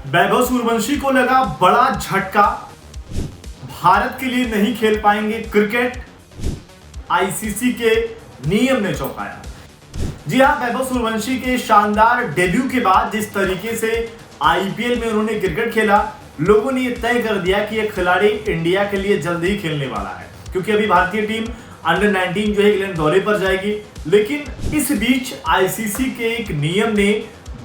वैभव सूर्यवंशी को लगा बड़ा झटका, भारत के लिए नहीं खेल पाएंगे क्रिकेट, आईसीसी के नियम ने चौंकाया। जी हां, वैभव सूर्यवंशी के शानदार डेब्यू के बाद जिस तरीके से आईपीएल में उन्होंने क्रिकेट खेला, लोगों ने यह तय कर दिया कि यह खिलाड़ी इंडिया के लिए जल्द ही खेलने वाला है, क्योंकि अभी भारतीय टीम अंडर 19 जो है इंग्लैंड दौरे पर जाएगी। लेकिन इस बीच आईसीसी के एक नियम ने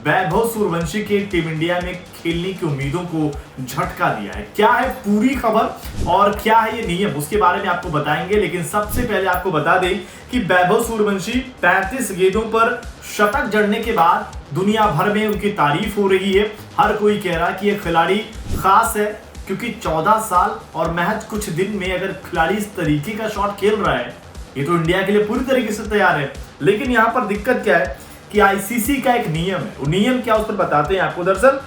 वैभव सूर्यवंशी के टीम इंडिया में खेलने की उम्मीदों को झटका दिया है। क्या है पूरी खबर और क्या है ये नियम, उसके बारे में आपको बताएंगे। लेकिन सबसे पहले आपको बता दें कि वैभव सूर्यवंशी 35 गेंदों पर शतक जड़ने के बाद दुनिया भर में उनकी तारीफ हो रही है। हर कोई कह रहा है कि यह खिलाड़ी खास है, क्योंकि 14 साल और महज कुछ दिन में अगर खिलाड़ी इस तरीके का शॉट खेल रहा है, ये तो इंडिया के लिए पूरी तरीके से तैयार है। लेकिन यहाँ पर दिक्कत क्या है कि आईसीसी का एक नियम है। वो नियम क्या, उस पर बताते हैं आपको। दरअसल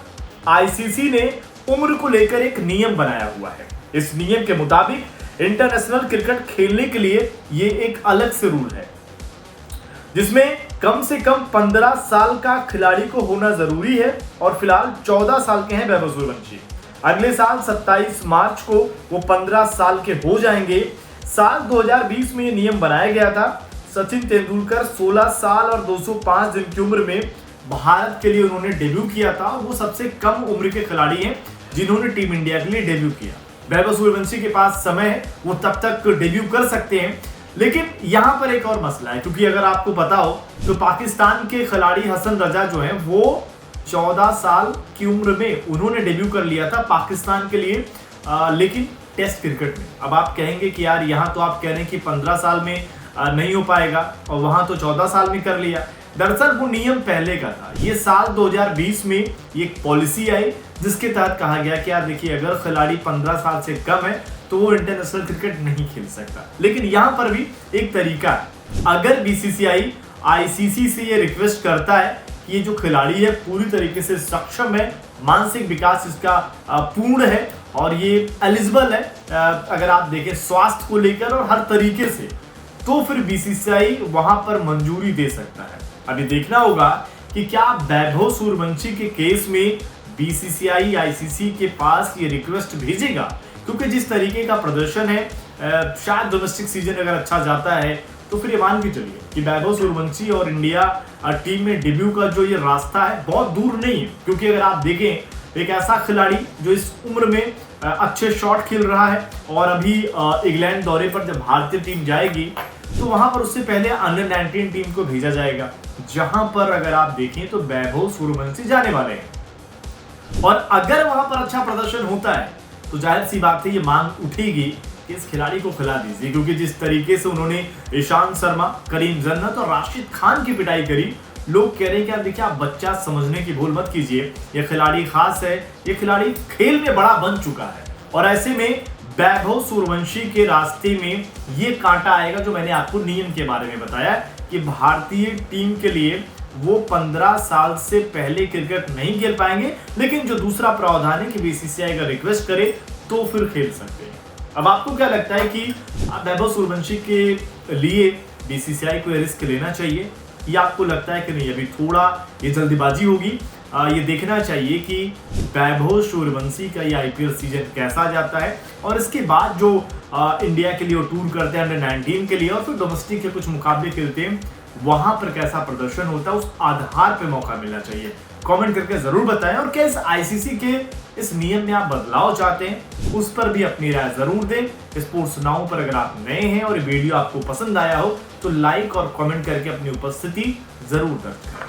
आईसीसी ने उम्र को लेकर एक नियम बनाया हुआ है। इस नियम के मुताबिक इंटरनेशनल क्रिकेट खेलने के लिए ये एक अलग से रूल है, जिसमें कम से कम 15 साल का खिलाड़ी को होना जरूरी है। और फिलहाल 14 साल के हैं वैभव सूर्यवंशी। अगले साल 27 मार्च को वो 15 साल के हो जाएंगे। साल 2020 में ये नियम बनाया गया था। सचिन तेंदुलकर 16 साल और 205 दिन की उम्र में भारत के लिए उन्होंने डेब्यू किया था। वो सबसे कम उम्र के खिलाड़ी हैं जिन्होंने टीम इंडिया के लिए डेब्यू किया। वैभव सूर्यवंशी के पास समय है, वो तब तक डेब्यू कर सकते हैं। लेकिन यहां पर एक और मसला है, क्योंकि अगर आपको पता हो तो पाकिस्तान के खिलाड़ी हसन रजा जो है वो 14 साल की उम्र में उन्होंने डेब्यू कर लिया था पाकिस्तान के लिए, लेकिन टेस्ट क्रिकेट में। अब आप कहेंगे कि यार यहाँ तो आप कह रहे हैं कि 15 साल में नहीं हो पाएगा और वहां तो 14 साल में कर लिया। दरअसल वो नियम पहले का था। ये साल 2020 में ये एक पॉलिसी आई जिसके तहत कहा गया कि यार देखिए, अगर खिलाड़ी 15 साल से कम है तो वो इंटरनेशनल क्रिकेट नहीं खेल सकता। लेकिन यहाँ पर भी एक तरीका है। अगर बीसीसीआई आईसीसी से ये रिक्वेस्ट करता है कि ये जो खिलाड़ी है पूरी तरीके से सक्षम है, मानसिक विकास इसका पूर्ण है और ये एलिजिबल है, अगर आप देखें स्वास्थ्य को लेकर और हर तरीके से, तो फिर बीसीसीआई वहां पर मंजूरी दे सकता है। अभी देखना होगा कि क्या वैभव सूर्यवंशी के केस में बीसीसीआई आईसीसी के पास ये रिक्वेस्ट भेजेगा, क्योंकि जिस तरीके का प्रदर्शन है, शायद डोमेस्टिक सीजन अगर अच्छा जाता है तो फिर ये मान के चलिए कि वैभव सूर्यवंशी और इंडिया टीम में डेब्यू का जो ये रास्ता है बहुत दूर नहीं है। क्योंकि अगर आप देखें, एक ऐसा खिलाड़ी जो इस उम्र में अच्छे शॉट खेल रहा है और अभी इंग्लैंड दौरे पर जब भारतीय टीम जाएगी तो वहां पर उससे पहले अंडर 19 टीम को भेजा जाएगा, जहां पर अगर आप देखें तो वैभव सूर्यवंशी जाने वाले हैं। और अगर वहां पर अच्छा प्रदर्शन होता है तो जाहिर सी बात है ये मांग उठेगी कि इस खिलाड़ी को खिला दीजिए, क्योंकि जिस तरीके से उन्होंने ईशांत शर्मा, करीम जन्नत और राशिद खान की पिटाई करी, लोग कह रहे हैं कि आप देखिए, आप बच्चा समझने की भूल मत कीजिए, ये खिलाड़ी खास है, ये खिलाड़ी खेल में बड़ा बन चुका है। और ऐसे में वैभव सूर्यवंशी के रास्ते में ये कांटा आएगा जो मैंने आपको नियम के बारे में बताया कि भारतीय टीम के लिए वो 15 साल से पहले क्रिकेट नहीं खेल पाएंगे। लेकिन जो दूसरा प्रावधान है कि बीसीसीआई अगर रिक्वेस्ट करे तो फिर खेल सकते हैं। अब आपको क्या लगता है कि वैभव सूर्यवंशी के लिए बीसीसीआई को रिस्क लेना चाहिए, या आपको लगता है कि नहीं, अभी थोड़ा ये जल्दीबाजी होगी? ये देखना चाहिए कि वैभव सूर्यवंशी का ये आईपीएल सीजन कैसा जाता है और इसके बाद जो इंडिया के लिए वो टूर करते हैं अंडर 19 के लिए और फिर डोमेस्टिक के कुछ मुकाबले खेलते हैं, वहां पर कैसा प्रदर्शन होता है, उस आधार पे मौका मिलना चाहिए। कमेंट करके जरूर बताएं। और क्या इस आईसीसी के इस नियम में आप बदलाव चाहते हैं, उस पर भी अपनी राय जरूर दें। स्पोर्ट्स नाउ पर अगर आप नए हैं और वीडियो आपको पसंद आया हो तो लाइक और कमेंट करके अपनी उपस्थिति जरूर दर्ज करें।